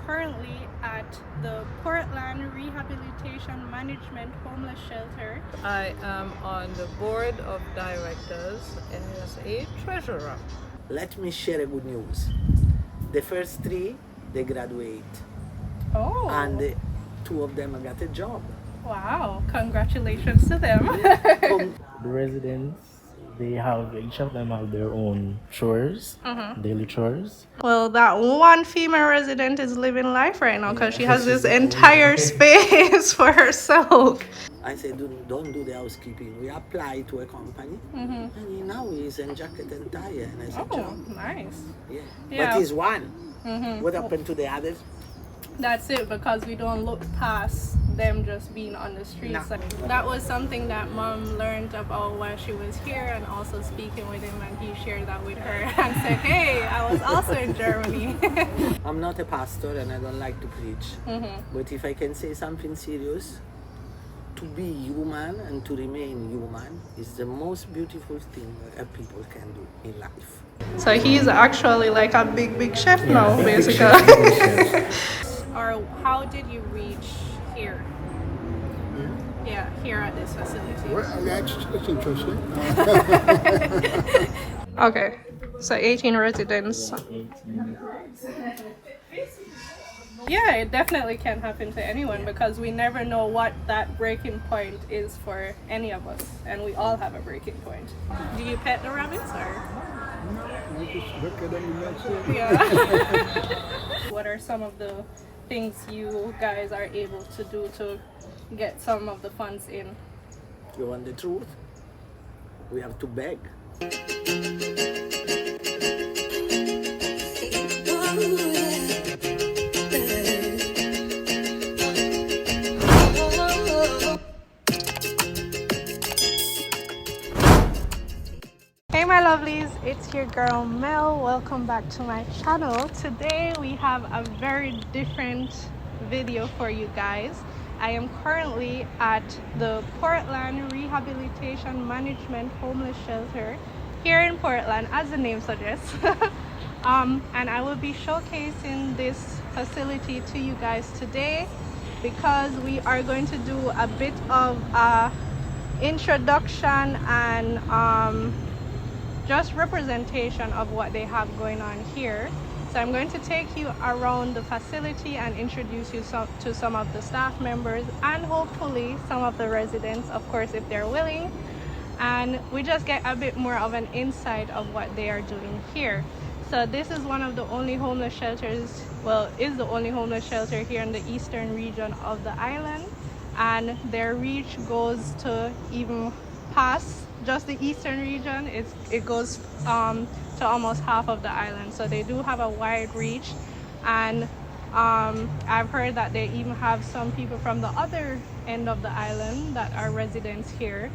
currently at the Portland Rehabilitation Management homeless shelter. I am on the board of directors as a treasurer. Let me share a good news. The first three, they graduate. Oh. And two of them got a job. Wow, congratulations to them. The residents, each of them have their own chores, daily chores. Well, that one female resident is living life right now because she has this entire space for herself. I said, don't do the housekeeping. We apply to a company, and now he's in jacket and tie and has a job. Nice. Yeah. But he's one. What happened to the others? That's it, because we don't look past them just being on the streets. No. That was something that Mom learned about while she was here, and also speaking with him, and he shared that with her and said, hey, I was also in Germany. I'm not a pastor and I don't like to preach, but if I can say something serious, to be human and to remain human is the most beautiful thing that people can do in life. So he's actually like a big chef now, basically. Or how did you reach here? Yeah, here at this facility. Well, that's interesting. Okay, so 18 residents. Yeah, it definitely can happen to anyone because we never know what that breaking point is for any of us, and we all have a breaking point. Do you pet the rabbits or? I just look at them and that's it. Yeah. What are some of the things you guys are able to do to get some of the funds in? You want the truth? We have to beg. Hey my lovelies, it's your girl Mel. Welcome back to my channel. Today we have a very different video for you guys. I am currently at the Portland Rehabilitation Management homeless shelter here in Portland, as the name suggests. And I will be showcasing this facility to you guys today because we are going to do a bit of introduction and just representation of what they have going on here. So I'm going to take you around the facility and introduce you to some of the staff members and hopefully some of the residents, of course, if they're willing. And we just get a bit more of an insight of what they are doing here. So this is one of the only homeless shelters, well, is the only homeless shelter here in the eastern region of the island. And their reach goes to even past just the eastern region. It goes to almost half of the island, so they do have a wide reach. And I've heard that they even have some people from the other end of the island that are residents here.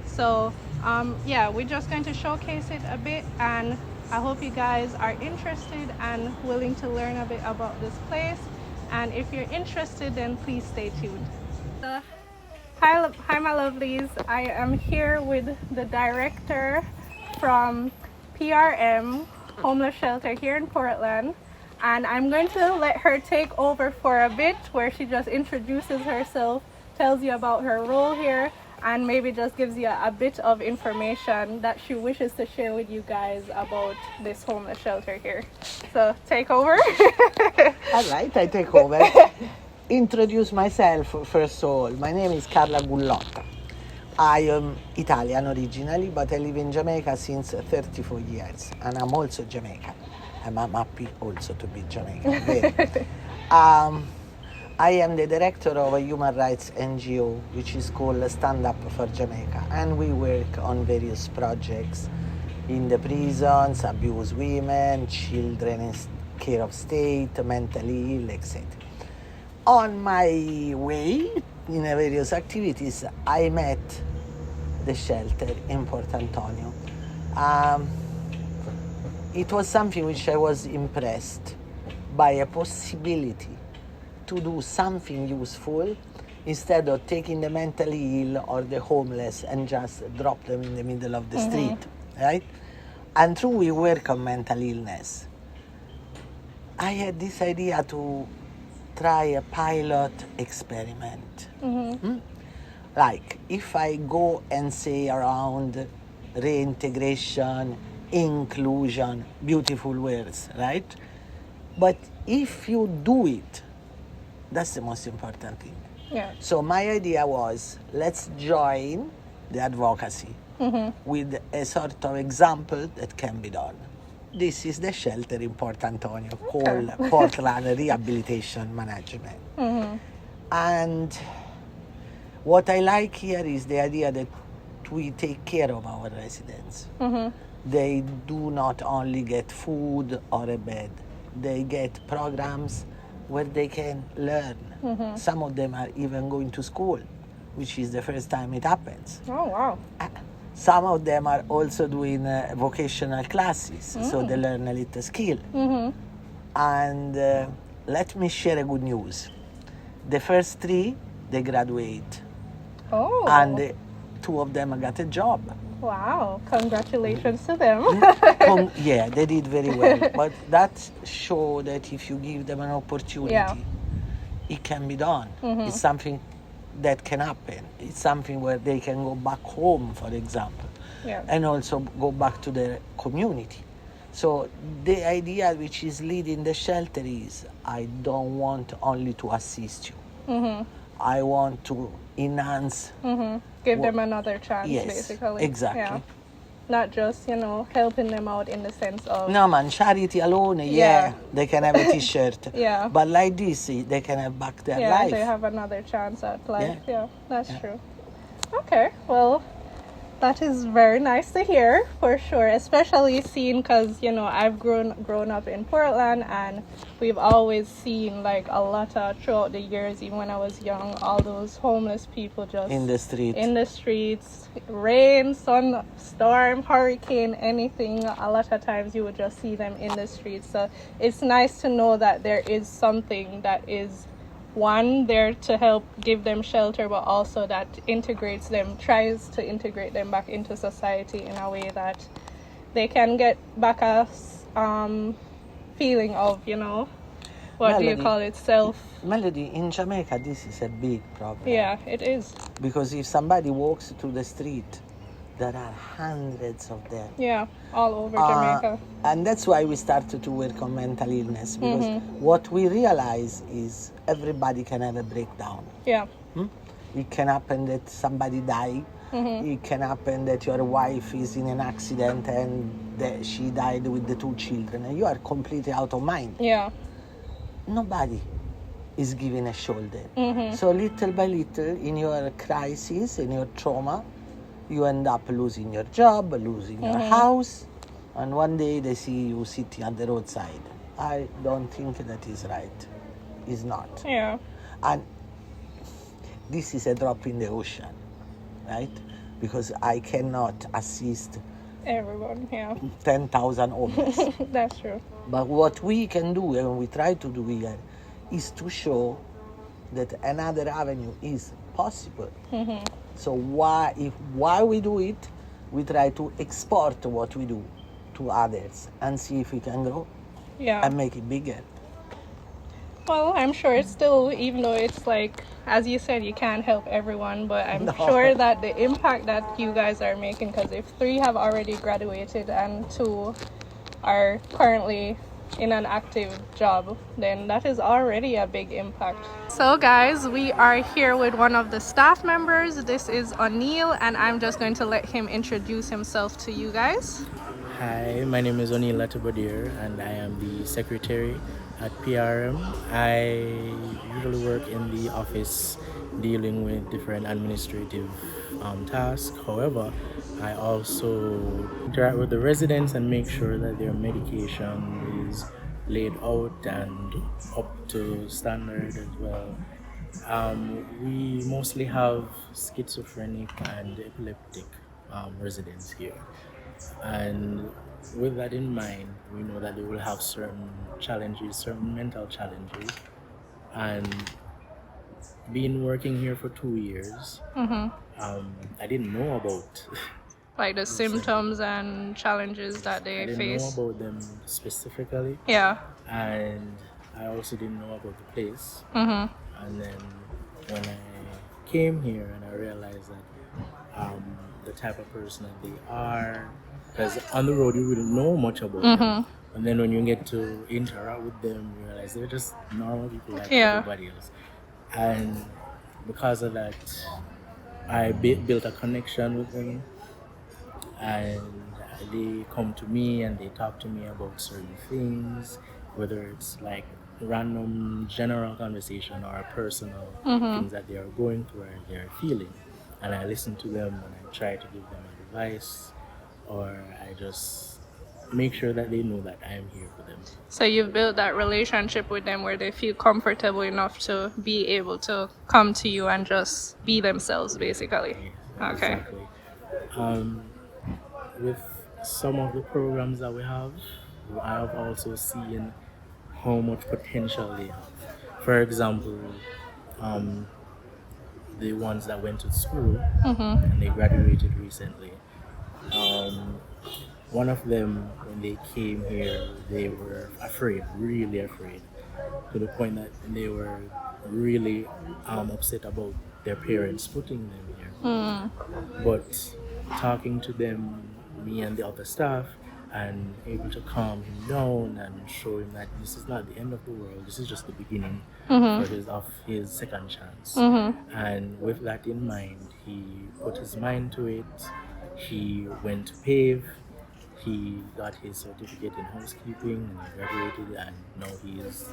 So yeah, we're just going to showcase it a bit, and I hope you guys are interested and willing to learn a bit about this place. And if you're interested, then please stay tuned. Hi my lovelies, I am here with the director from PRM homeless shelter here in Portland, and I'm going to let her take over for a bit, where she just introduces herself, tells you about her role here, and maybe just gives you a bit of information that she wishes to share with you guys about this homeless shelter here. So take over. All right, I take over. Introduce myself first of all. My name is Carla Gullotta. I am Italian originally, but I live in Jamaica since 34 years, and I'm also Jamaican. I'm happy also to be Jamaican. I am the director of a human rights NGO, which is called Stand Up for Jamaica, and we work on various projects in the prisons, abused women, children in care of state, mentally ill, etc. On my way in various activities, I met the shelter in Port Antonio. It was something which I was impressed by, a possibility to do something useful instead of taking the mentally ill or the homeless and just drop them in the middle of the street, right? And through we work on mental illness, I had this idea to try a pilot experiment. Like if I go and say around reintegration, inclusion, beautiful words, right? But if you do it, that's the most important thing. Yeah. So my idea was, let's join the advocacy with a sort of example that can be done. This is the shelter in Port Antonio called Portland Rehabilitation Management. And what I like here is the idea that we take care of our residents. They do not only get food or a bed, they get programs where they can learn. Some of them are even going to school, which is the first time it happens. Oh, wow. Some of them are also doing vocational classes, so they learn a little skill. And let me share a good news. The first 3, they graduate, Oh. and 2 of them got a job. Wow. Congratulations to them. Yeah, they did very well. But that shows that if you give them an opportunity, Yeah. it can be done. It's something that can happen. It's something where they can go back home, for example, Yeah. and also go back to their community. So the idea which is leading the shelter is, I don't want only to assist you. I want to enhance. Give them another chance, Yes, basically. exactly. Yeah. Not just, helping them out in the sense of... No man, charity alone, Yeah. they can have a t-shirt. Yeah. But like this, they can have back their Yeah, life. they have another chance at life. Yeah. Yeah, that's true. Okay, well, that is very nice to hear, for sure. Especially seeing, because I've grown up in Portland, and we've always seen like a lot of throughout the years, even when I was young, all those homeless people just in the streets, rain, sun, storm, hurricane, anything. A lot of times you would just see them in the streets. So it's nice to know that there is something that is there to help give them shelter, but also that tries to integrate them back into society in a way that they can get back a feeling of, what do you call it, Melody, in Jamaica, this is a big problem. Yeah, it is. Because if somebody walks to the street, there are hundreds of them. Yeah, all over Jamaica. And that's why we started to work on mental illness, because what we realize is everybody can have a breakdown. Yeah. It can happen that somebody die. It can happen that your wife is in an accident and that she died with the 2 children, and you are completely out of mind. Yeah. Nobody is given a shoulder. So little by little, in your crisis, in your trauma, you end up losing your job, losing your house, and one day they see you sitting at the roadside. I don't think that is right. It's not. Yeah. And this is a drop in the ocean, right? Because I cannot assist Everyone, yeah. 10,000 homeless. That's true. But what we can do, and we try to do here, is to show that another avenue is possible. So while we do it, we try to export what we do to others and see if we can grow Yeah. and make it bigger. Well, I'm sure it's still, even though it's like, as you said, you can't help everyone, but I'm No. sure that the impact that you guys are making, because if 3 have already graduated and 2 are currently in an active job, then that is already a big impact. So guys, we are here with one of the staff members. This is O'Neill, and I'm just going to let him introduce himself to you guys. Hi, my name is O'Neill Latabadir, and I am the secretary at PRM. I usually work in the office dealing with different administrative tasks. However, I also interact with the residents and make sure that their medication is laid out and up to standard as well. We mostly have schizophrenic and epileptic residents here. And with that in mind, we know that they will have certain challenges, certain mental challenges. And being working here for 2 years, I didn't know about Like the symptoms and challenges that I they didn't face. know about them specifically. Yeah. And I also didn't know about the place. Mm-hmm. And then when I came here and I realized that the type of person that they are, because on the road you wouldn't know much about them. And then when you get to interact with them, you realize they're just normal people like Yeah. everybody else. And because of that, I built a connection with them, and they come to me and they talk to me about certain things, whether it's like random general conversation or personal things that they are going through or they are feeling. And I listen to them and I try to give them advice, or I just make sure that they know that I am here for them. So you've built that relationship with them where they feel comfortable enough to be able to come to you and just be themselves, basically. Yeah, Okay. exactly. With some of the programs that we have, I have also seen how much potential they have. For example, the ones that went to school and they graduated recently. One of them, when they came here, they were afraid, really afraid, to the point that they were really upset about their parents putting them here. But talking to them, me and the other staff, and able to calm him down and show him that this is not the end of the world, this is just the beginning of his second chance. And with that in mind, he put his mind to it. He went to PAVE. He got his certificate in housekeeping and he graduated, and now he is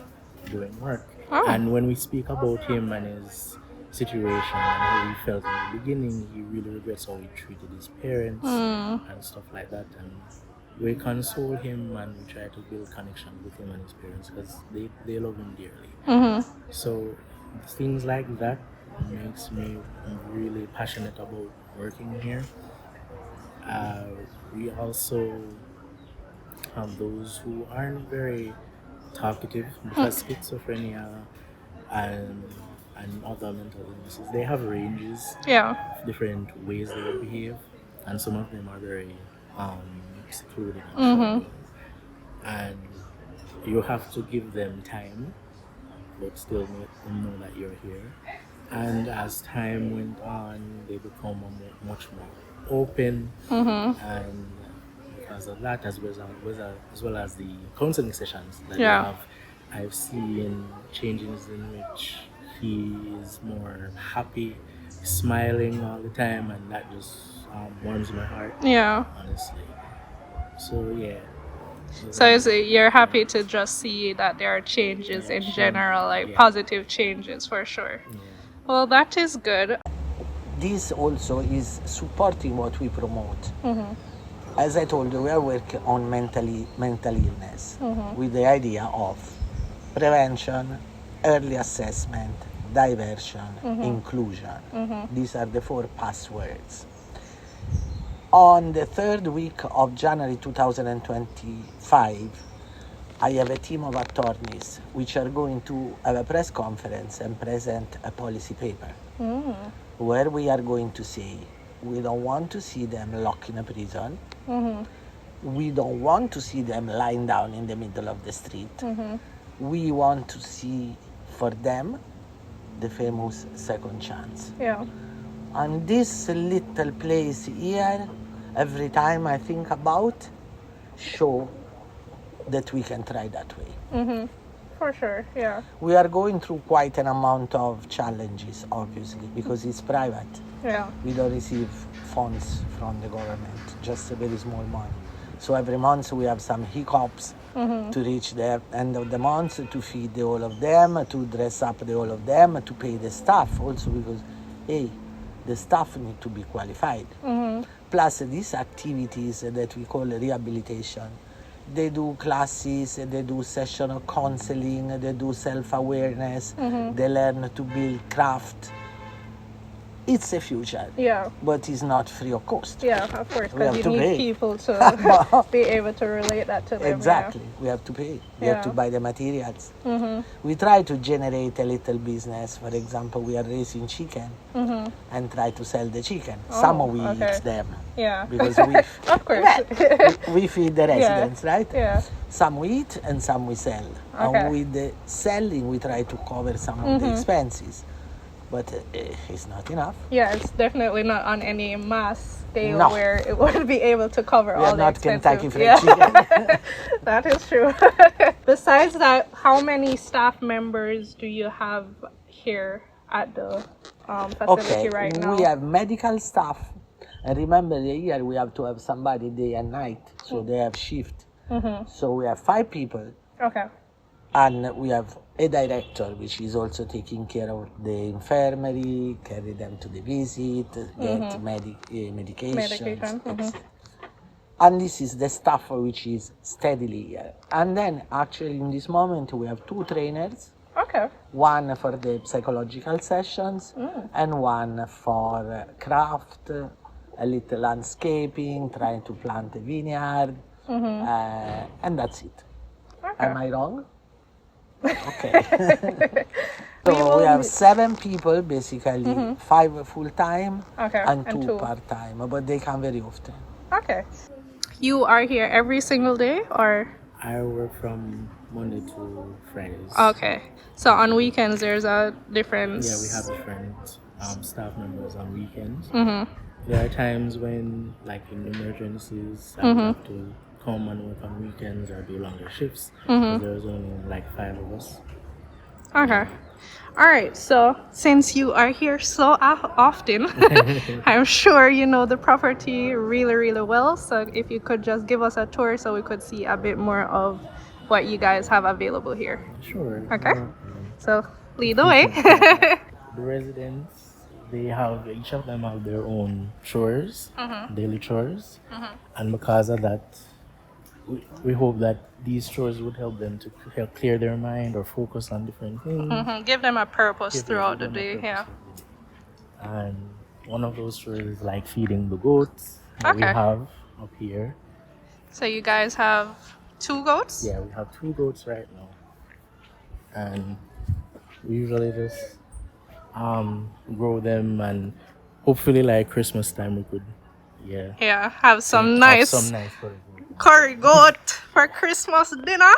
doing work. Oh. And when we speak about him and his situation and how he felt in the beginning, he really regrets how he treated his parents and stuff like that. And we console him and we try to build connection with him and his parents because they love him dearly. So things like that makes me really passionate about working here. We also have those who aren't very talkative because schizophrenia and other mental illnesses, they have ranges Yeah. of different ways they will behave, and some of them are very secluded and shut down. And you have to give them time but still make them know that you're here. And as time went on, they become much more open, and because of that, as well as the counseling sessions that Yeah. we have, I've seen changes in which he is more happy, smiling all the time, and that just warms my heart, Yeah. honestly. So yeah. So you're happy to just see that there are changes in general, like Yeah. positive changes for sure. Yeah. Well, that is good. This also is supporting what we promote. As I told you, we are working on mental illness with the idea of prevention, early assessment, diversion, inclusion. These are the 4 passwords. On the 3rd week of January 2025, I have a team of attorneys which are going to have a press conference and present a policy paper where we are going to say we don't want to see them locked in a prison. We don't want to see them lying down in the middle of the street. We want to see for them the famous second chance. Yeah. And this little place here, every time I think about, show that we can try that way. For sure. Yeah. We are going through quite an amount of challenges, obviously, because it's private. Yeah. We don't receive funds from the government, just a very small money. So every month we have some hiccups to reach the end of the month, to feed the all of them, to dress up the all of them, to pay the staff also, because, hey, the staff need to be qualified. Plus these activities that we call rehabilitation, they do classes, they do session of counseling, they do self-awareness, they learn to build craft. it's a future. Yeah. But it's not free of cost. Yeah, of course, We because have you to need pay. people to be able to relate that to them. Exactly. We have to pay. We have to Yeah. buy the materials. We try to generate a little business. For example, we are raising chicken and try to sell the chicken. Some we okay. eat them Yeah. because we, Of course. we feed the residents, right? Yeah. Some we eat and some we sell. Okay. And with the selling, we try to cover some of the expenses. But it's not enough. Yeah, it's definitely not on any mass scale No. where it would be able to cover We all are the not expensive. Kentucky Fried Chicken. That is true. Besides that, how many staff members do you have here at the facility right now? We have medical staff. And remember, here we have to have somebody day and night, so they have shift. So we have 5 people, Okay. and we have a director, which is also taking care of the infirmary, carry them to the visit, get medication. Medication, etc. And this is the staff which is steadily here. And then, actually, in this moment, we have 2 trainers. Okay. One for the psychological sessions and one for craft, a little landscaping, trying to plant a vineyard, and that's it. Okay. Am I wrong? Okay. So we have 7 people, basically 5 full-time Okay, and and 2 two. part-time, but they come very often. Okay. You are here every single day, or? I work from Monday to Fridays. Okay. So on weekends, there's a difference. Yeah, we have different staff members on weekends. There are times when, like in emergencies, I would have to come and work on weekends or do longer shifts because there's only like 5 of us. Okay. All right. So since you are here so often, I'm sure you know the property really, really well. So if you could just give us a tour so we could see a bit more of what you guys have available here. Sure. Okay. So lead the way. The residents, each of them have their own chores, daily chores, and because of that, we hope that these chores would help them to help clear their mind or focus on different things. Give them a purpose Give throughout the them a day. purpose Yeah. every day. And one of those chores is like feeding the goats that we Okay. have up here. So you guys have 2 goats? Yeah, we have 2 goats right now, and we usually just grow them, and hopefully like Christmas time we could Yeah. Have some have nice some nice food. curry goat for Christmas dinner.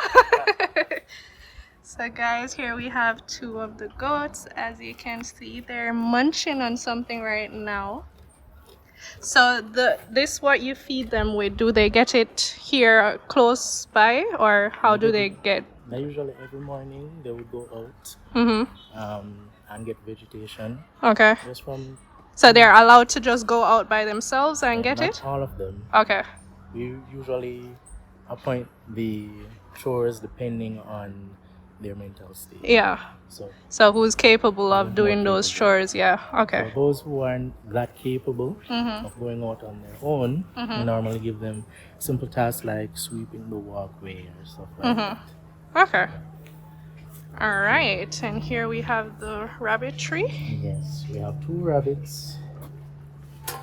So guys, here we have 2 of the goats. As you can see, they're munching on something right now. So this what you feed them with? Do they get it here close by, or how do they get? Now usually every morning they would go out and get vegetation Okay. just from So they're allowed to just go out by themselves and get not it? all of them. Okay. We usually appoint the chores depending on their mental state. Yeah. So who's capable of doing those chores? Yeah. Okay. For those who aren't that capable of going out on their own, we normally give them simple tasks like sweeping the walkway or stuff like that. Okay. All right. And here we have the rabbit tree. Yes, we have 2 rabbits. 2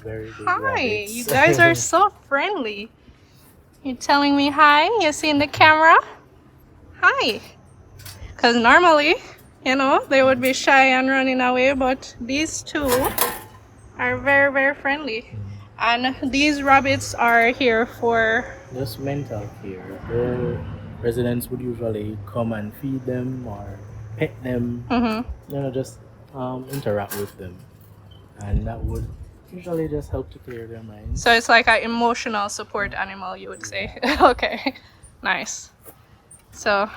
very big Hi. rabbits. You guys are so friendly. You telling me hi? You seeing the camera? Hi. Because normally, they would be shy and running away, but these 2 are very, very friendly. And these rabbits are here for... Just mental care. The residents would usually come and feed them or pet them, just interact with them, and that would usually just help to clear their minds. So it's like an emotional support animal, you would say. Okay, nice. So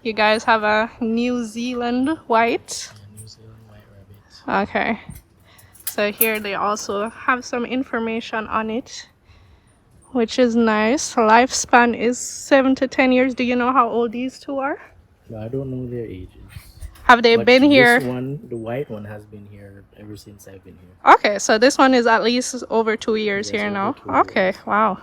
you guys have a New Zealand white. New Zealand white rabbit. Okay. So here they also have some information on it, which is nice. Lifespan is 7 to 10 years. Do you know how old these 2 are? No, I don't know their ages. Have they But been here? This one, the white one, has been here ever since I've been here. Okay, so this one is at least over 2 years Yes, here over now. 2 years. Okay, wow.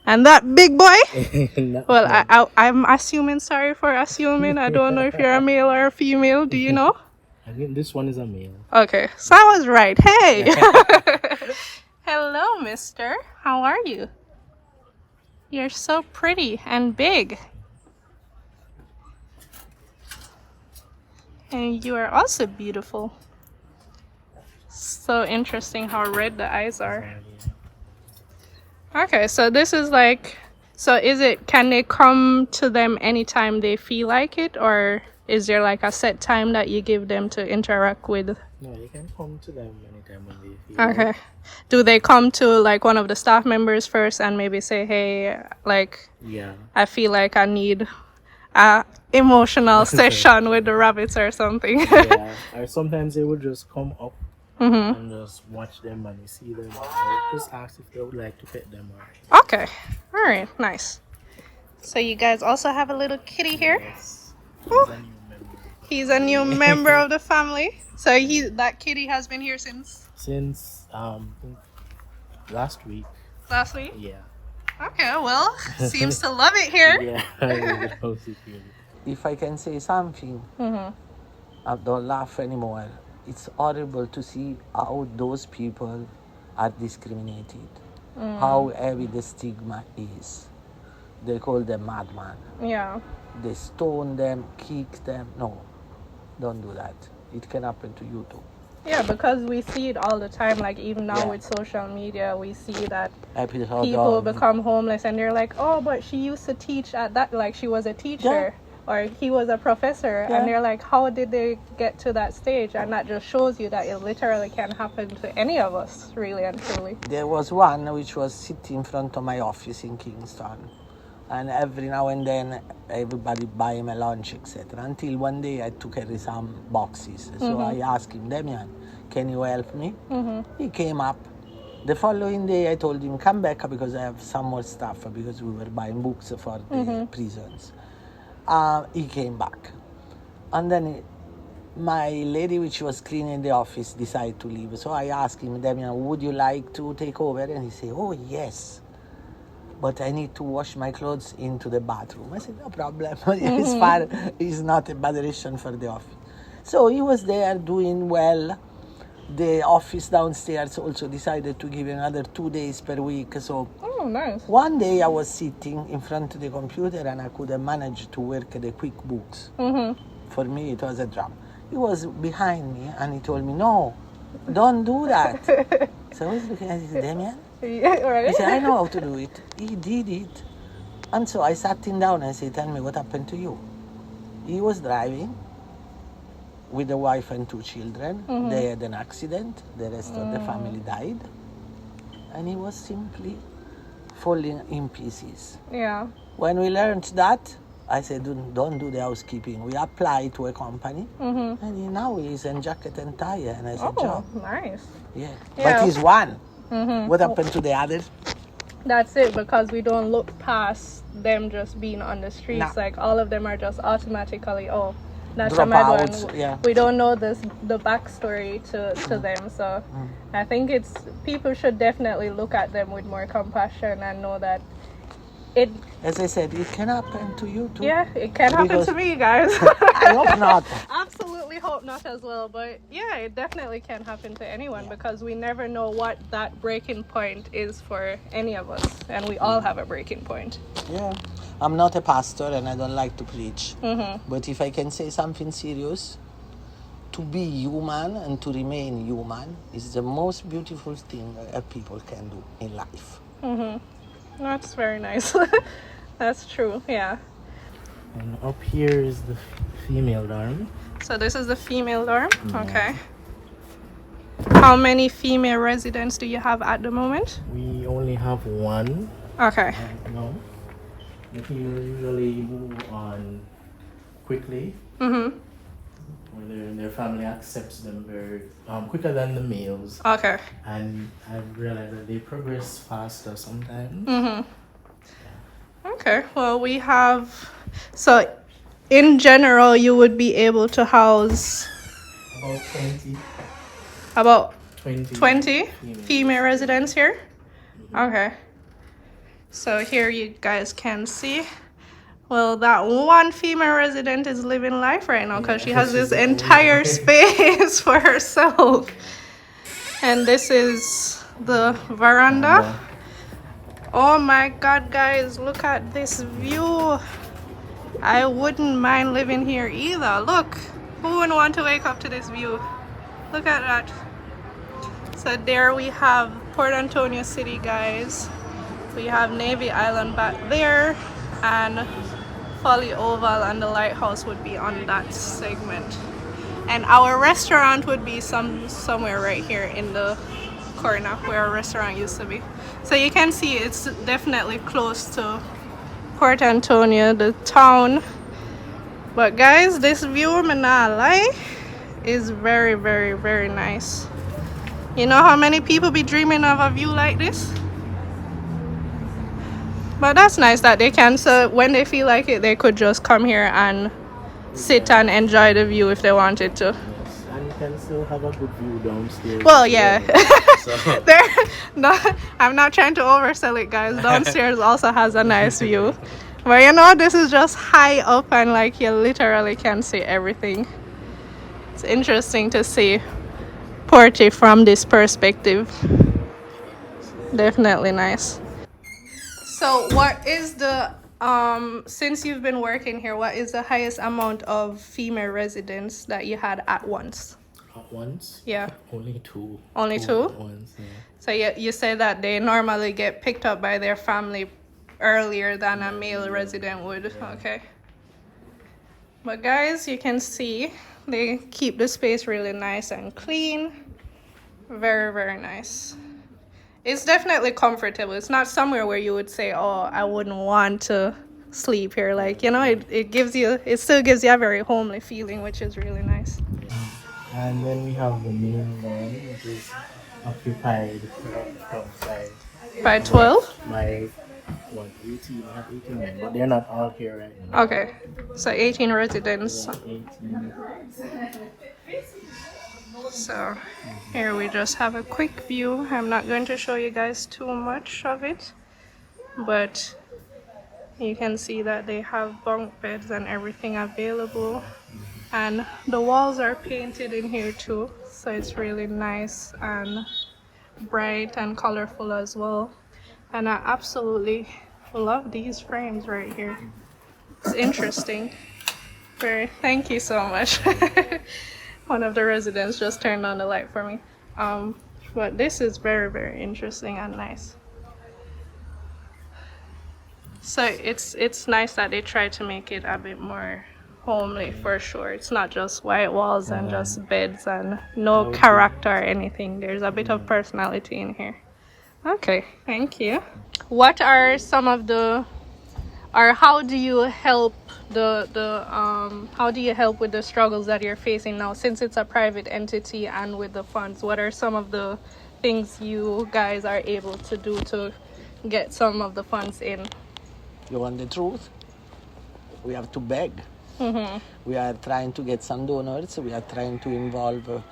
And that big boy? That Well, one- I'm assuming, sorry for assuming. I don't know if you're a male or a female. Do you know? I think this one is a male. Okay, so I was right. Hey! Hello, mister. How are you? You're so pretty and big. And you are also beautiful. So interesting how red the eyes are. Okay, so this is like, so is it, can they come to them anytime they feel like it, or is there like a set time that you give them to interact with? No, you can come to them anytime when they feel Okay. like. Do they come to like one of the staff members first and maybe say, hey, like, Yeah. I feel like I need a emotional session with the rabbits or something? Yeah. Or sometimes they would just come up Mm-hmm. and just watch them and you see them. Or just ask if they would like to pet them. Or Okay. All right. Nice. So you guys also have a little kitty here. yes. Oh. He's a new member. He's a new member of the family. So that kitty has been here since Since last week. last week? Yeah. Okay, well, seems to love it here. Yeah. I was here. If I can say something, Mm-hmm. I don't laugh anymore. It's horrible to see how those people are discriminated, how heavy the stigma is. They call them madman. Yeah. They stone them, kick them. No, don't do that. It can happen to you too. Yeah, because we see it all the time. Like even now Yeah. with social media, we see that Episode people of- become homeless and they're like, oh, but she used to teach at that, like she was a teacher. Or he was a professor, Yeah. and they're like, how did they get to that stage? And that just shows you that it literally can happen to any of us, really and truly. There was one which was sitting in front of my office in Kingston, and every now and then everybody buy him a lunch, etc. Until one day I took carry some boxes. So I asked him, Damian, can you help me? He came up. The following day I told him, come back because I have some more stuff because we were buying books for the prisons. He came back. And then my lady which was cleaning the office decided to leave. So I asked him, Damian, would you like to take over? And he said, oh yes, but I need to wash my clothes into the bathroom. I said, no problem. It's far. It's not a bad direction for the office. So he was there doing well. The office downstairs also decided to give another 2 days per week. So Oh, nice. one day I was sitting in front of the computer and I couldn't manage to work the QuickBooks. For me, it was a job. He was behind me and he told me, no, don't do that. So I was looking at him, Damian? Yeah, He right? said, I know how to do it. He did it. And so I sat him down and said, tell me what happened to you. He was driving with a wife and 2 children. They had an accident. The rest of the family died. And he was simply falling in pieces. Yeah. When we learned that, I said, don't do the housekeeping. We apply to a company. And now he's in jacket and tie and has a Oh, job. nice. Yeah. Yeah. But he's one. What happened to the others? That's it, because we don't look past them just being on the streets. No. Like all of them are just automatically, oh, that's a mad one. Dropouts, yeah. We don't know the backstory to them. So I think people should definitely look at them with more compassion and know that it, As I said, it can happen to you too. yeah, it can happen Because- to me, guys. I hope not. Absolutely hope not as well, but yeah, it definitely can happen to anyone because we never know what that breaking point is for any of us, and we all have a breaking point. Yeah. I'm not a pastor and I don't like to preach. But if I can say something serious, to be human and to remain human is the most beautiful thing people can do in life. That's very nice. That's true, yeah. And up here is the female dorm. So this is the female dorm. Okay. How many female residents do you have at the moment? We only have one Okay. right now. The females usually move on quickly. When their family accepts them very quicker than the males. Okay. And I've realized that they progress faster sometimes. Okay. Well, we have, so in general, you would be able to house About 20. about 20. 20 female residents here. Okay. So here you guys can see Well, that one female resident is living life right now because she has this entire space for herself. And this is the veranda. Oh my god, guys, look at this view. I wouldn't mind living here either. Look, who wouldn't want to wake up to this view? Look at that. So there we have Port Antonio City, guys. We have Navy Island back there, and Folly Oval and the lighthouse would be on that segment. And our restaurant would be somewhere right here in the corner where our restaurant used to be. So you can see it's definitely close to Port Antonio, the town. But guys, this view, Manalai, is very, very, very nice. You know how many people be dreaming of a view like this? But that's nice that they can, so when they feel like it, they could just come here and sit and enjoy the view if they wanted to. Yes, and you can still have a good view downstairs. Well, yeah. So. I'm not trying to oversell it, guys. Downstairs also has a nice view. But you know, this is just high up and like you literally can see everything. It's interesting to see Porty from this perspective. Definitely nice. So what is the since you've been working here, what is the highest amount of female residents that you had at once? At once? Yeah. Only two. Only two? At once, yeah. So you say that they normally get picked up by their family earlier than a male resident would. Okay. But guys, you can see they keep the space really nice and clean. Very, very nice. It's definitely comfortable. It's not somewhere where you would say, oh, I wouldn't want to sleep here. Like, you know, it still gives you a very homely feeling, which is really nice. And then we have the main one, which is occupied from side. By 12? By, 18? We have 18 men, but they're not all here right now. Okay. So 18 residents. 18. So here we just have a quick view. I'm not going to show you guys too much of it, but you can see that they have bunk beds and everything available, and the walls are painted in here too, so it's really nice and bright and colorful as well. And I absolutely love these frames right here. It's interesting. Thank you so much. One of the residents just turned on the light for me. But this is very, very interesting and nice. So it's nice that they try to make it a bit more homely, for sure. It's not just white walls and just beds and no character or anything. There's a bit of personality in here. Okay, thank you. What are some of the, or how do you help how do you help with the struggles that you're facing now, since it's a private entity, and with the funds? What are some of the things you guys are able to do to get some of the funds in? You want the truth? We have to beg. Mm-hmm. We are trying to get some donors. We are trying to involve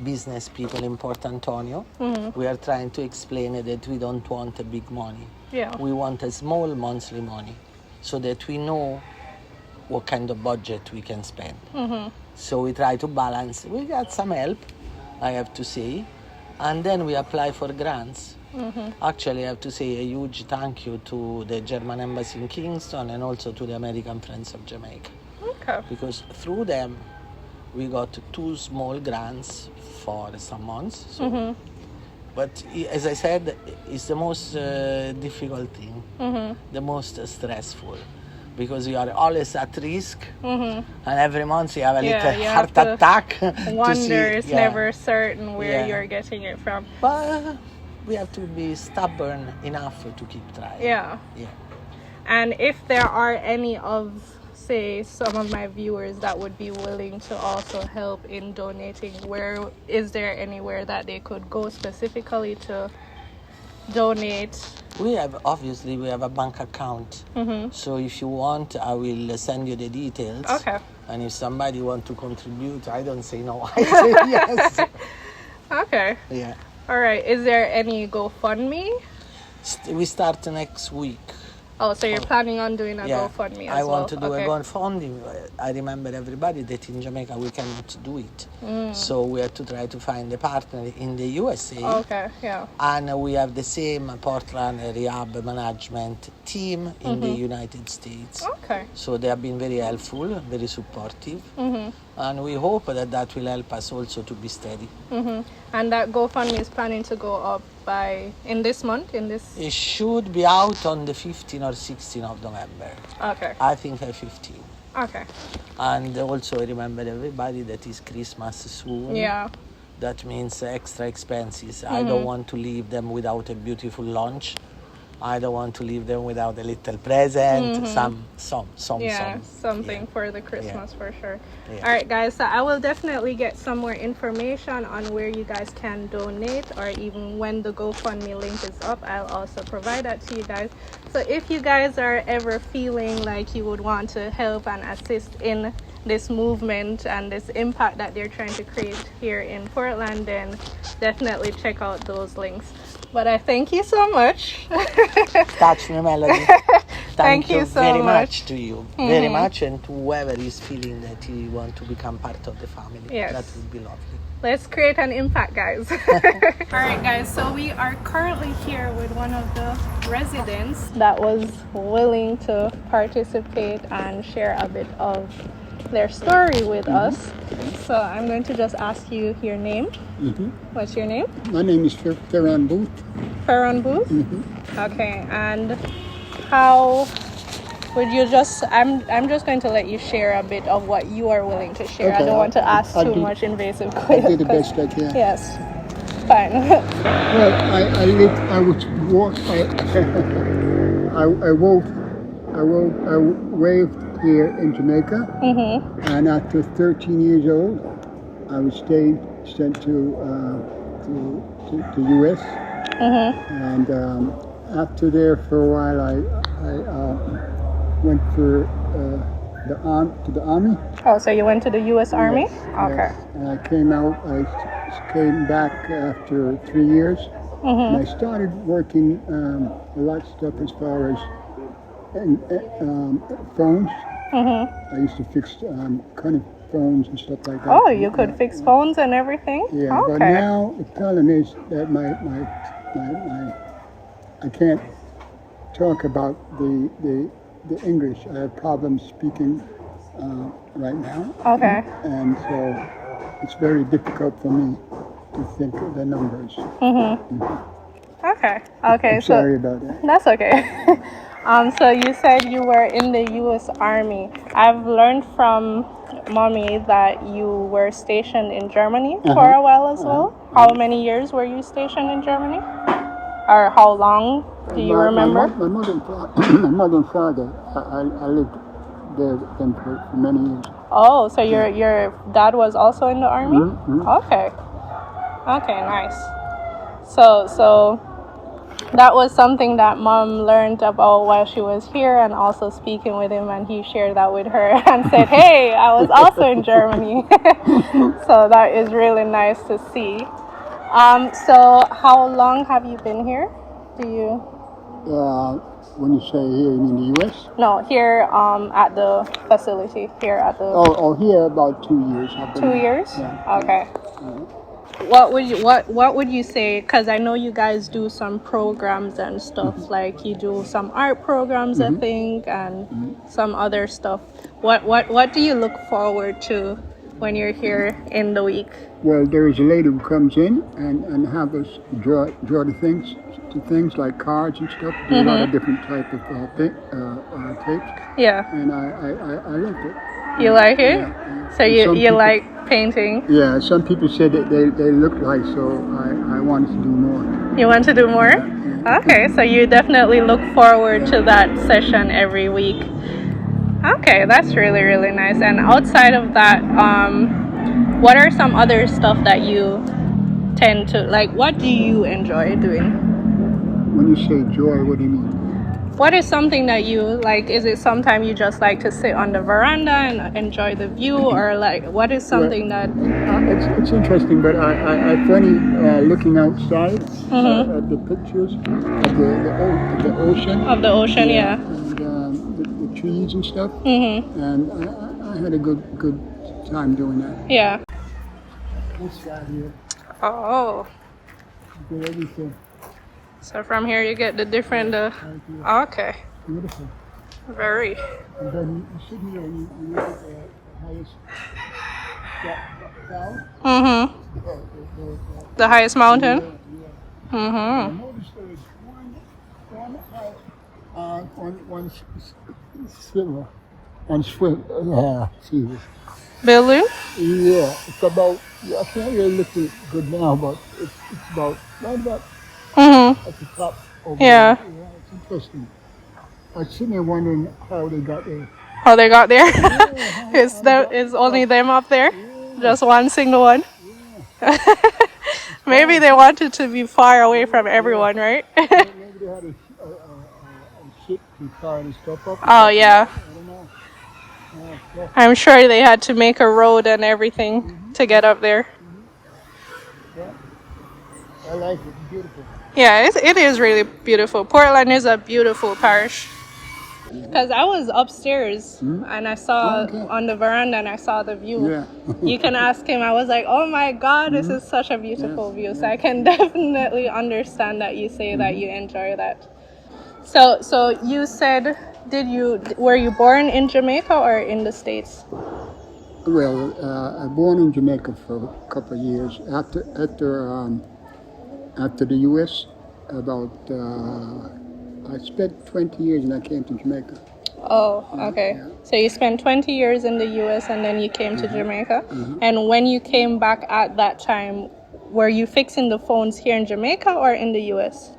business people in Port Antonio. Mm-hmm. We are trying to explain that we don't want a big money. Yeah. We want a small monthly money so that we know what kind of budget we can spend. Mm-hmm. So we try to balance. We got some help, I have to say. And then we apply for grants. Mm-hmm. Actually, I have to say a huge thank you to the German Embassy in Kingston and also to the American Friends of Jamaica. Okay. Because through them, we got 2 small grants for some months. So. Mm-hmm. But as I said, it's the most difficult thing, Mm-hmm. the most stressful, because you are always at risk, Mm-hmm. and every month you have a Yeah, little you heart have to attack. Wonder, to see, it's never certain where Yeah. you're getting it from. But we have to be stubborn enough to keep trying. Yeah. Yeah. And if there are any of, say, some of my viewers that would be willing to also help in donating, where is there anywhere that they could go specifically to donate? We have a bank account. Mm-hmm. So if you want, I will send you the details. Okay. And if somebody want to contribute, I don't say no. I say yes. Okay. Yeah. All right. Is there any GoFundMe? We start next week. Oh, so you're planning on doing a GoFundMe as well? I want to do okay. a GoFundMe. I remember everybody that in Jamaica we cannot do it. So we have to try to find a partner in the USA. Okay, yeah. And we have the same Portland Rehab Management team in the United States. Okay. So they have been very helpful, very supportive. And we hope that will help us also to be steady. And that GoFundMe is planning to go up in this month? It should be out on the 15th or 16th of November. Okay. I think 15. Okay. And also remember everybody that is Christmas soon. Yeah. That means extra expenses. I don't want to leave them without a beautiful lunch. I don't want to leave them without a little present, something for the Christmas for sure. Yeah. All right, guys, so I will definitely get some more information on where you guys can donate, or even when the GoFundMe link is up, I'll also provide that to you guys. So if you guys are ever feeling like you would want to help and assist in this movement and this impact that they're trying to create here in Portland, then definitely check out those links. But I thank you so much. Touch me, Melody. Thank you so very much. to you. Very much, and to whoever is feeling that he want to become part of the family. Yes. That would be lovely. Let's create an impact, guys. All right, guys, so we are currently here with one of the residents that was willing to participate and share a bit of their story with us. So I'm going to just ask you your name. What's your name? My name is Ferran Booth. Ferran Booth? Okay, and how would you I'm just going to let you share a bit of what you are willing to share. Okay, I don't want to ask I'll too do- much invasive I questions. do the best I can. Yes, fine. Well, I waved here in Jamaica, and after 13 years old, I was sent to the U.S. And after there for a while, I went for the army. Oh, so you went to the U.S. Army? Yes, Okay. yes. And I came out. I came back after 3 years, and I started working a lot of stuff as far as phones. I used to fix kind of phones and stuff like that. Oh, you could fix phones and everything? Yeah, Okay. but now the problem is that I can't talk about the English. I have problems speaking right now. Okay. And so it's very difficult for me to think of the numbers. Okay. Okay. I'm sorry about that. That's okay. So you said you were in the U.S. Army. I've learned from Mommy that you were stationed in Germany for a while as well. How many years were you stationed in Germany? Or how long? Do you remember? My mother and father, I lived there with them for many years. Oh, so your dad was also in the Army? Okay. Okay, nice. So that was something that Mom learned about while she was here, and also speaking with him, and he shared that with her and said, hey, I was also in Germany. So that is really nice to see. So how long have you been here? When you say here, you mean the U.S.? No, here at the facility, here at the... Oh, here about 2 years. 2 years? Yeah. Okay. What would you say, because I know you guys do some programs and stuff, like you do some art programs, I think, and some other stuff. What do you look forward to when you're here in the week? Well, there is a lady who comes in and have us draw the things like cards and stuff. Do a lot of different type of tapes. Yeah. And I like it. You like it? Yeah. So you like painting? Yeah. Some people said that they look like, so I wanted to do more. You want to do more? Yeah. Okay, so you definitely look forward to that session every week. Okay, that's really, really nice. And outside of that, what are some other stuff that you tend to, like, what do you enjoy doing? When you say joy, what do you mean? What is something that you like? Is it sometime you just like to sit on the veranda and enjoy the view, or like what is something that? It's interesting, but I funny looking outside at the pictures of the ocean. Of the ocean, yeah. And the trees and stuff. Mm-hmm. And I had a good time doing that. Yeah. This guy here, Oh. you get everything. So from here you get the different. Okay. Beautiful. Very. And then you sit here and you look at the highest down. Mm-hmm. The highest mountain. Yeah. Mm-hmm. I noticed there is Jesus. Building. Yeah, it's about, I can't really look it good now, but it's about, right about Mm-hmm. at the top over Yeah. there. Yeah, it's interesting. I was sitting there wondering how they got there. How they got there? Is only them up there? Just one single one? Maybe they wanted to be far away from everyone, right? Maybe they had a ship to carry the stuff up. Oh, yeah. I don't know. I'm sure they had to make a road and everything to get up there. Yeah. I like it. It's beautiful. Yeah, it is really beautiful. Portland is a beautiful parish. Because I was upstairs and I saw on the veranda and I saw the view. Yeah. You can ask him. I was like, oh my God, this is such a beautiful view. So I can definitely understand that you say that you enjoy that. So you said, were you born in Jamaica or in the States? Well, I was born in Jamaica for a couple of years. After the U.S., about I spent 20 years and I came to Jamaica. Oh, okay. Yeah. So you spent 20 years in the U.S. and then you came to Jamaica. And when you came back at that time, were you fixing the phones here in Jamaica or in the U.S.?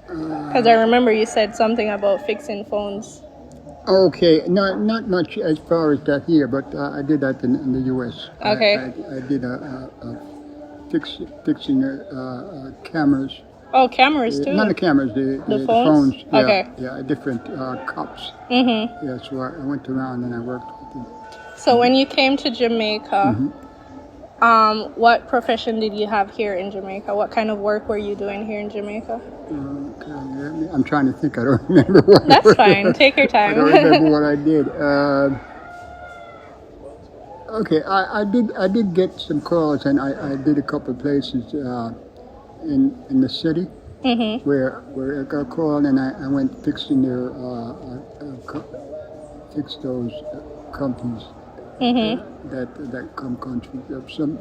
Because I remember you said something about fixing phones. Okay, not much as far as that here, but I did that in the U.S. Okay. I did fixing cameras. Oh, cameras too? Not the cameras, the phones? Yeah, Okay. Yeah, different cups. Mm-hmm. Yeah, so I went around and I worked with them. So when you came to Jamaica, what profession did you have here in Jamaica? What kind of work were you doing here in Jamaica? Okay, I'm trying to think. I don't remember what. That's fine. Take your time. I don't remember what I did. Okay, I did get some calls, and I did a couple of places in the city where I got called, and I went fixing their fix those companies that come country. Some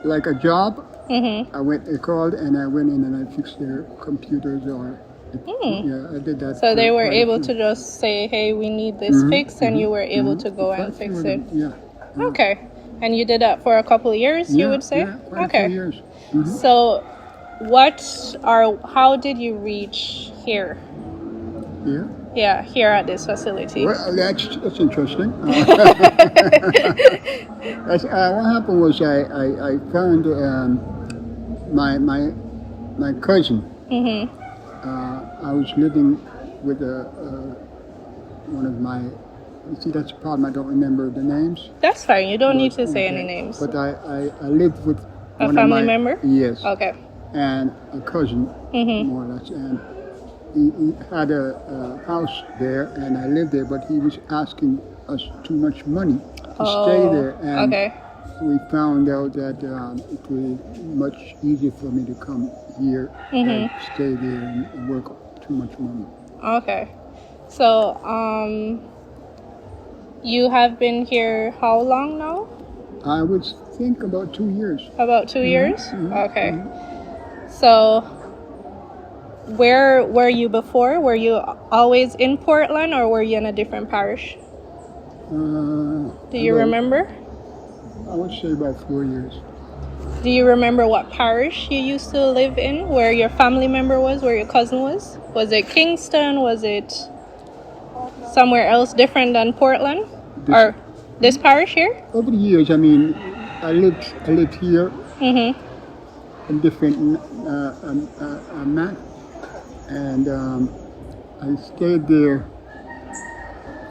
like a job. They called and I went in and I fixed their computers yeah, I did that. So they were able to just say, hey, we need this fixed, and you were able to go and fix it. Yeah. Okay. And you did that for a couple of years, you would say? Yeah, quite okay. a few years. So how did you reach here? Yeah. Yeah, here at this facility. Well, that's interesting. What happened was I found my cousin. I was living with one of my. You see, that's a problem. I don't remember the names. That's fine. You don't need to say any names. But I lived with a one family of my, member. Yes. Okay. And a cousin, more or less, and he had a house there, and I lived there. But he was asking us too much money to stay there, and we found out that it was much easier for me to come here and stay there and work too much money. Okay. So, you have been here how long now? I would think about 2 years. About 2 years? Okay. So, where were you before? Were you always in Portland or were you in a different parish? Do you remember? I would say about 4 years. Do you remember what parish you used to live in? Where your family member was? Where your cousin was? Was it Kingston? Was it somewhere else different than Portland? Or this parish here? Over the years, I mean, I lived here a different mat, and I stayed there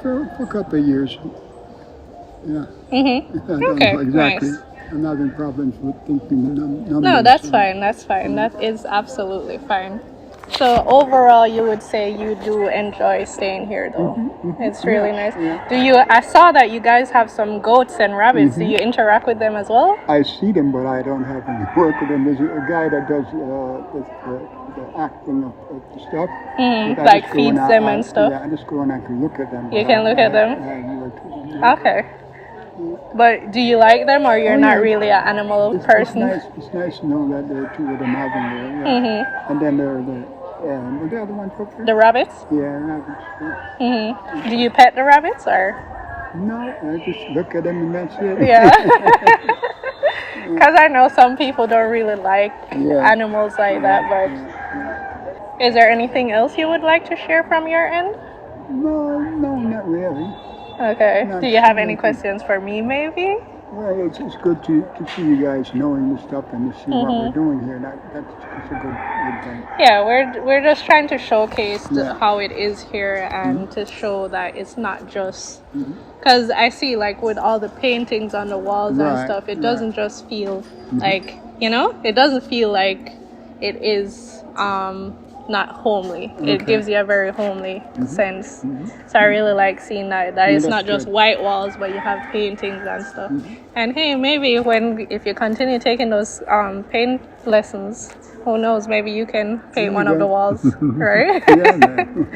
for a couple of years. Yeah. I don't Okay, know exactly. nice. I'm having problems with thinking numbers. No, that's fine. That's fine. That is absolutely fine. So overall, you would say you do enjoy staying here, though. It's really nice. Yeah. Do you? I saw that you guys have some goats and rabbits. Do you interact with them as well? I see them, but I don't have any work with them. There's a guy that does the acting of the stuff. But I Like just go feeds and them and stuff? Yeah, I just go and I can look at them. You but can look at them? I haven't worked with them. Okay. But do you like them, or you're not really an animal person? It's nice to know that there are two of them having there. Yeah. And then there are the other one up there? The rabbits? Yeah, rabbits. Yeah. Do you pet the rabbits, or? No, I just look at them and that's it. Yeah. Because I know some people don't really like animals like that, but is there anything else you would like to share from your end? No, not really. Okay. Not Do you have any really. questions for me, maybe? Well, it's good to see you guys knowing the stuff and to see what we're doing here. That's a good thing. Yeah, we're just trying to showcase Yeah. how it is here and to show that it's not just because I see like with all the paintings on the walls and Right, stuff, it right. doesn't just feel like it doesn't feel like it is not homely. It gives you a very homely sense. So I really like seeing that it's that's not just good. white walls, but you have paintings and stuff. And hey, maybe if you continue taking those paint lessons, who knows, maybe you can paint one of the walls, right? Yeah, man.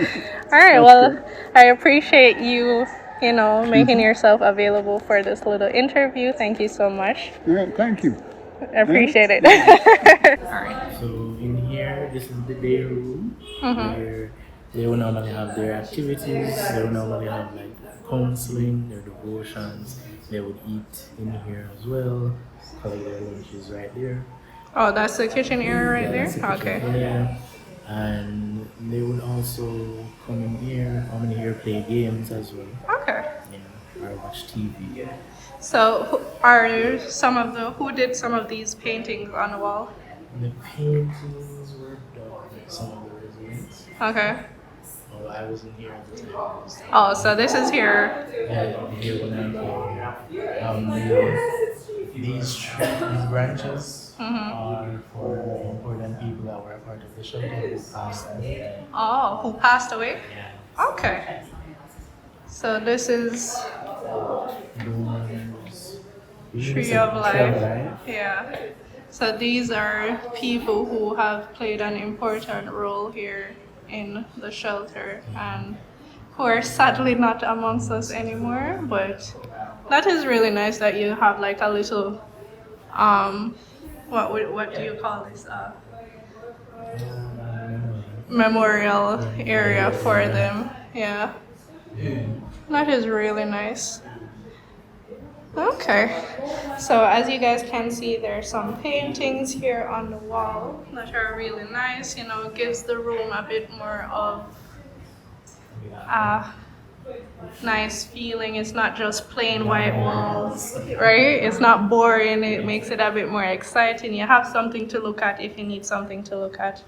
All right, That's well, good. I appreciate you making yourself available for this little interview. Thank you so much. All right, thank you. I appreciate it. So in here, this is the day room where they will normally have their activities. They will normally have like counseling, their devotions. They would eat in here as well. Collect their lunches right there. Oh, that's the kitchen area right there? That's the kitchen Okay. area. And they would also come in here, play games as well. Okay. Or watch TV. So, who did some of these paintings on the wall? The paintings were done by some of the residents. Okay. Oh, I wasn't here at the time. Oh, so this is here. Yeah, here when I came here. These branches are for important people that were a part of the shelter who passed away. Oh, who passed away? Yeah. Okay. So this is Tree of Life. Yeah. So these are people who have played an important role here in the shelter and who are sadly not amongst us anymore. But that is really nice that you have like a little, what do you call this? Memorial area for them. Yeah. That is really nice. Okay, so as you guys can see, there are some paintings here on the wall that are really nice. It gives the room a bit more of a nice feeling. It's not just plain white walls, right? It's not boring. It makes it a bit more exciting. You have something to look at if you need something to look at,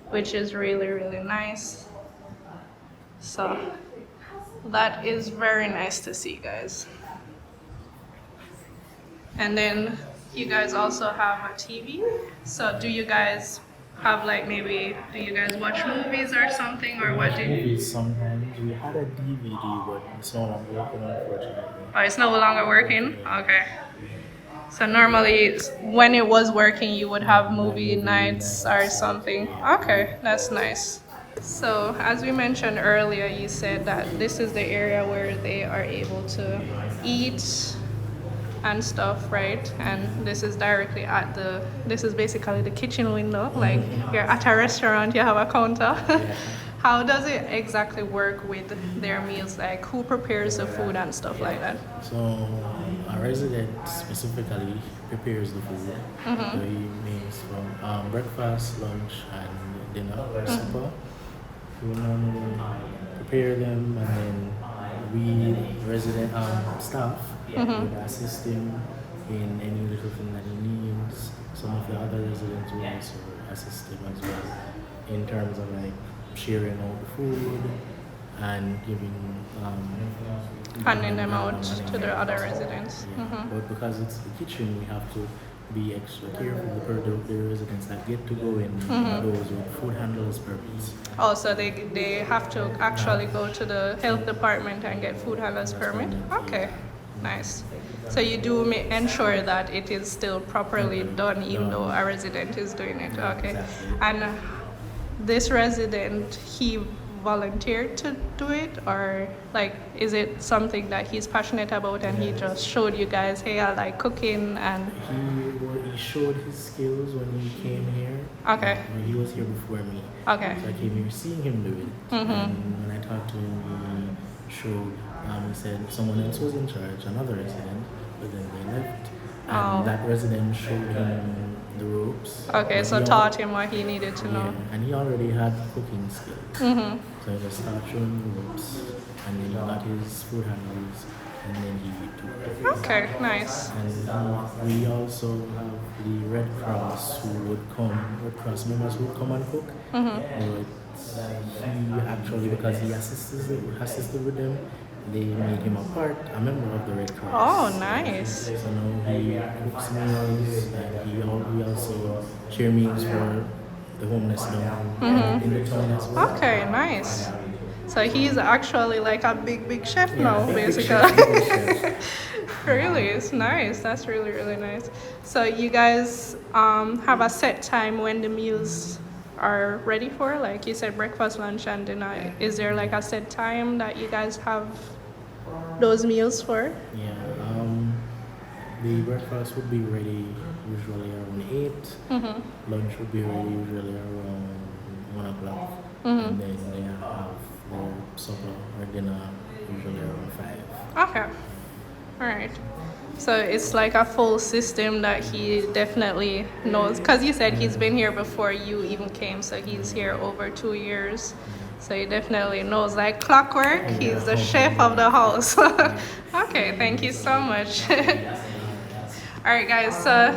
which is really, really nice. So that is very nice to see, guys. And then you guys also have a TV. So do you guys have do you guys watch movies or something, or what do you? Movies sometimes. We had a DVD, but it's no longer working, unfortunately. Oh, it's no longer working? Okay. So normally when it was working, you would have movie nights or something. Okay, that's nice. So as we mentioned earlier, you said that this is the area where they are able to eat and stuff, right? And this is directly this is basically the kitchen window. Like you're at a restaurant, you have a counter. How does it exactly work with their meals? Like who prepares the food and stuff like that? So a resident specifically prepares the food. So he makes from breakfast, lunch, and dinner or supper. We normally prepare them, and then we resident staff would assist him in any little thing that he needs. Some of the other residents will also assist him as well in terms of like sharing out the food and handing them out to the other residents. Yeah. But because it's the kitchen, we have to be extra careful. The residents that get to go in are those with food handlers permits. Oh, so they have to actually go to the health department and get food handlers permit? Okay, nice. So you do ensure that it is still properly done even though a resident is doing it. Okay. Exactly. And this resident, he volunteered to do it, or like is it something that he's passionate about and he just showed you guys, hey, I like cooking? And he showed his skills when he came here. Okay. He was here before me. Okay. So I came here seeing him do it. And when I talked to him, he showed, he said someone else was in charge, another resident, but then they left. And that resident showed him the ropes. Okay, so taught him what he needed to know. Yeah, and he already had cooking skills. So I just started showing him the ropes, and then he got his food handlers, and then he took it. Okay, nice. And we also have the Red Cross Red Cross members who would come and cook. But he actually, because he assisted with them, they made him a member of the Red Cross. Oh, nice. So now he cooks meals, and we also share meals for the homeless down in the town as well. Okay, nice. So he's actually like a big chef now, basically. Really, it's nice. That's really, really nice. So you guys have a set time when the meals are ready for? Like you said, breakfast, lunch, and dinner. Is there like a set time that you guys have those meals for? Yeah, the breakfast would be ready usually around 8. Lunch would be ready usually around 1 o'clock. And then they have their supper or dinner usually around 5. Okay. All right. So it's like a full system that he definitely knows, because you said he's been here before you even came, so he's here over 2 years. So he definitely knows like clockwork. He's the chef of the house. Okay, thank you so much. All right, guys, so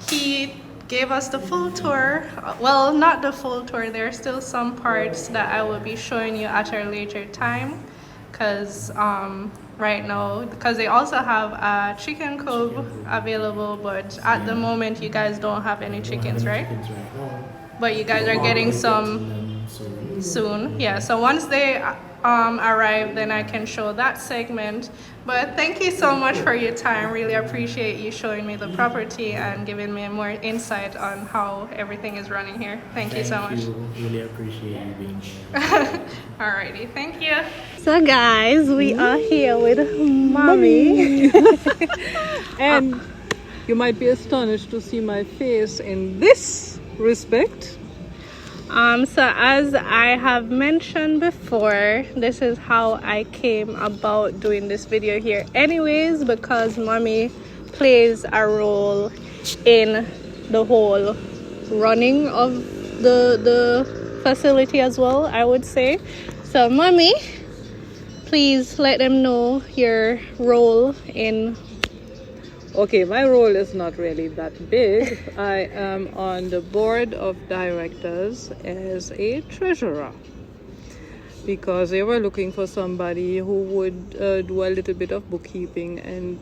he gave us the full tour. Well, not the full tour. There are still some parts that I will be showing you at a later time, because right now, because they also have a chicken coop available, but at the moment you guys don't have any chickens, right? But you guys are getting some soon. Yeah, so once they arrive, then I can show that segment. But thank you so much for your time. Really appreciate you showing me the property and giving me more insight on how everything is running here. Thank you so much. Really appreciate you being here. Alrighty, thank you. So guys, we are here with Mommy. And you might be astonished to see my face in this respect. So as I have mentioned before, this is how I came about doing this video here anyways, because Mommy plays a role in the whole running of the facility as well, I would say. So Mommy, please let them know your role in. Okay, my role is not really that big. I am on the board of directors as a treasurer, because they were looking for somebody who would do a little bit of bookkeeping and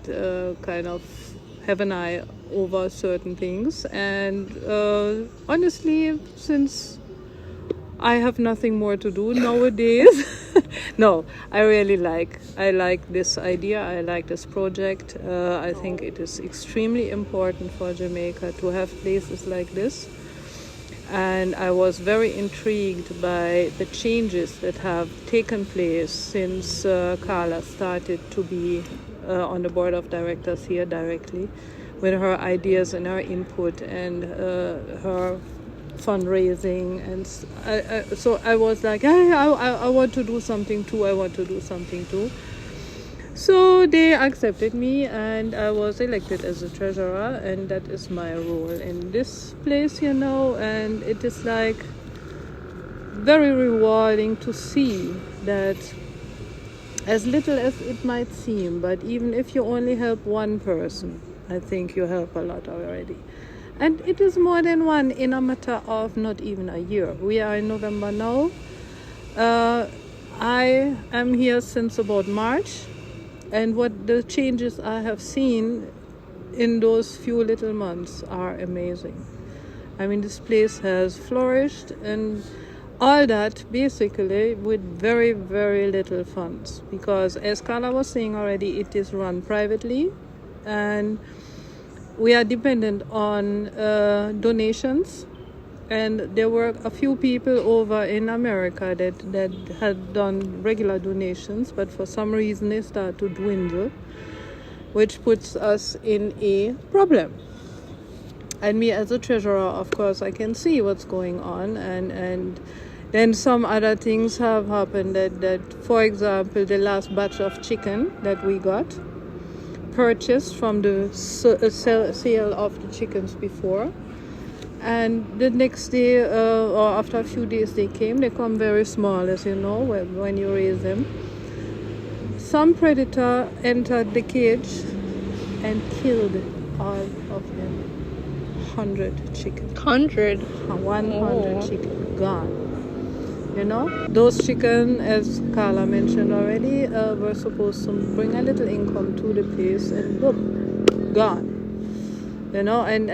kind of have an eye over certain things. And honestly, since I have nothing more to do nowadays, no, I like this idea. I like this project. I think it is extremely important for Jamaica to have places like this. And I was very intrigued by the changes that have taken place since Carla started to be on the board of directors here directly, with her ideas and her input and her fundraising. And so I was like, hey, I want to do something too. So they accepted me, and I was elected as a treasurer, and that is my role in this place, and it is like very rewarding to see that, as little as it might seem, but even if you only help one person, I think you help a lot already. And it is more than one in a matter of not even a year. We are in November now. I am here since about March, and what the changes I have seen in those few little months are amazing. I mean, this place has flourished, and all that basically with very, very little funds, because as Carla was saying already, it is run privately, and we are dependent on donations. And there were a few people over in America that had done regular donations, but for some reason they start to dwindle, which puts us in a problem. And me as a treasurer, of course, I can see what's going on, and then some other things have happened that, for example, the last batch of chicken that we got, purchased from the sale of the chickens before, and the next day or after a few days they come very small, as you know, when you raise them. Some predator entered the cage and killed all of them. 100 chicken. 100? 100 chicken gone. You know, those chicken, as Carla mentioned already, were supposed to bring a little income to the place, and boom, gone. You know, and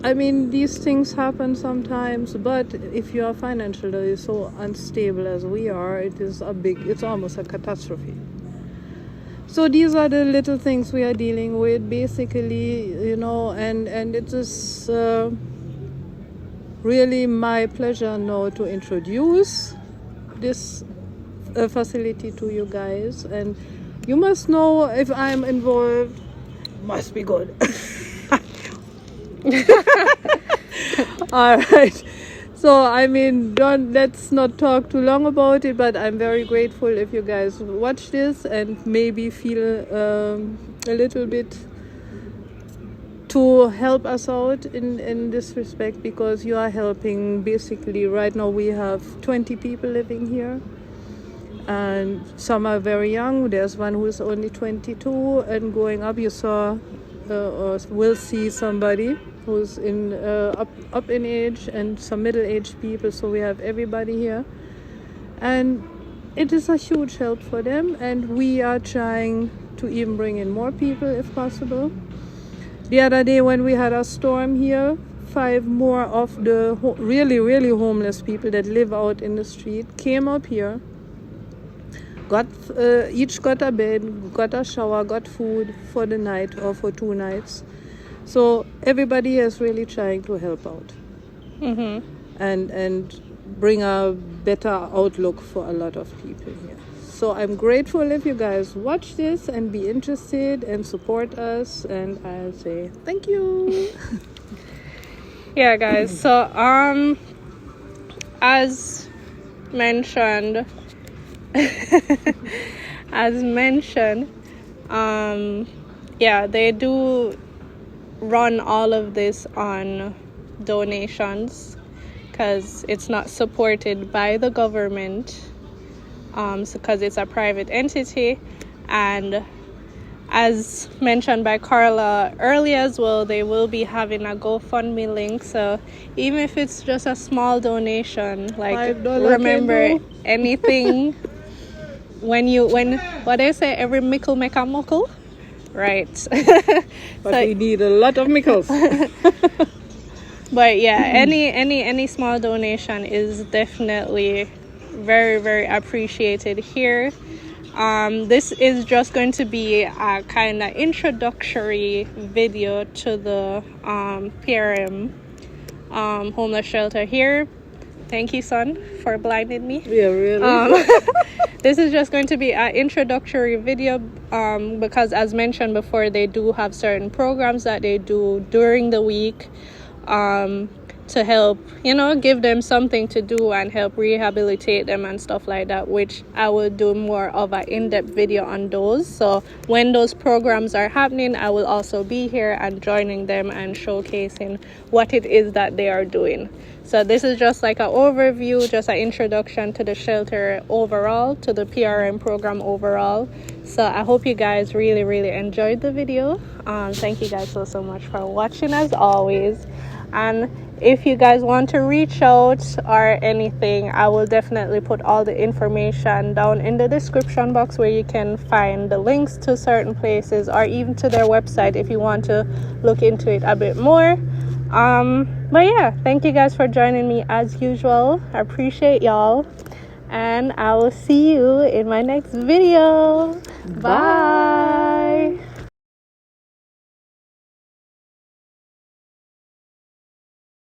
I mean, these things happen sometimes, but if you are financially so unstable as we are, it's almost a catastrophe. So these are the little things we are dealing with, basically, you know, and it is really my pleasure now to introduce this facility to you guys. And you must know, if I'm involved, must be good. All right. So, I mean, let's not talk too long about it, but I'm very grateful if you guys watch this and maybe feel a little bit to help us out in this respect, because you are helping. Basically, right now we have 20 people living here, and some are very young. There's one who is only 22 and going up. You saw or will see somebody who's in up in age, and some middle-aged people. So we have everybody here, and it is a huge help for them, and we are trying to even bring in more people if possible. The other day when we had a storm here, 5 more of the really, really homeless people that live out in the street came up here, each got a bed, got a shower, got food for the night or for 2 nights. So everybody is really trying to help out, and bring a better outlook for a lot of people here. So I'm grateful if you guys watch this and be interested and support us, and I'll say thank you. Yeah, guys. So as mentioned, yeah, they do run all of this on donations, because it's not supported by the government, because it's a private entity. And as mentioned by Carla earlier as well, they will be having a GoFundMe link. So even if it's just a small donation, like, remember, anything when what they say, every mickle make a muckle, right? But so, we need a lot of mickles. But yeah, any small donation is definitely very, very appreciated here. This is just going to be a kind of introductory video to the PRM homeless shelter here. Thank you, son, for blinding me. Yeah, really. This is just going to be an introductory video, because as mentioned before, they do have certain programs that they do during the week. to help, give them something to do and help rehabilitate them and stuff like that, which I will do more of an in-depth video on those. So when those programs are happening, I will also be here and joining them and showcasing what it is that they are doing. So this is just like an overview, just an introduction to the shelter overall, to the PRM program overall. So I hope you guys really, really enjoyed the video. Thank you guys so much for watching as always. And if you guys want to reach out or anything, I will definitely put all the information down in the description box where you can find the links to certain places or even to their website if you want to look into it a bit more. But yeah, thank you guys for joining me as usual. I appreciate y'all, and I will see you in my next video. Bye.